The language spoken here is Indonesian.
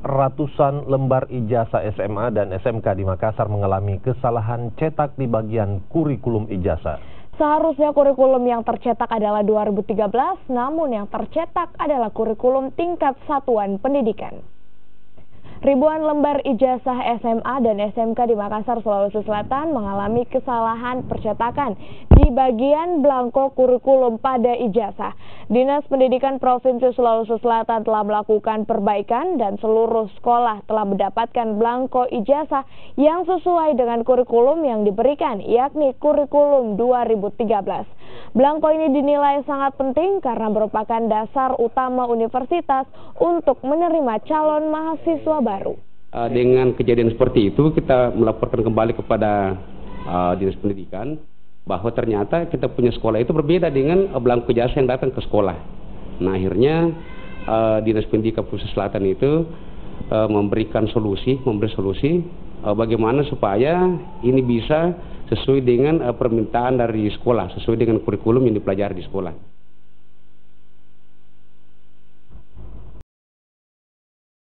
ratusan lembar ijazah SMA dan SMK di Makassar mengalami kesalahan cetak di bagian kurikulum ijazah. Seharusnya kurikulum yang tercetak adalah 2013, namun yang tercetak adalah kurikulum tingkat satuan pendidikan. Ribuan lembar ijazah SMA dan SMK di Makassar, Sulawesi Selatan mengalami kesalahan percetakan di bagian belangko kurikulum pada ijazah. Dinas Pendidikan Provinsi Sulawesi Selatan telah melakukan perbaikan dan seluruh sekolah telah mendapatkan belangko ijazah yang sesuai dengan kurikulum yang diberikan, yakni kurikulum 2013. Belangko ini dinilai sangat penting karena merupakan dasar utama universitas untuk menerima calon mahasiswa baru. Dengan kejadian seperti itu, kita melaporkan kembali kepada Dinas Pendidikan bahwa ternyata kita punya sekolah itu berbeda dengan belangko ijazah yang datang ke sekolah. Nah, akhirnya Dinas Pendidikan Provinsi Selatan itu memberi solusi bagaimana supaya ini bisa sesuai dengan permintaan dari sekolah, sesuai dengan kurikulum yang dipelajari di sekolah.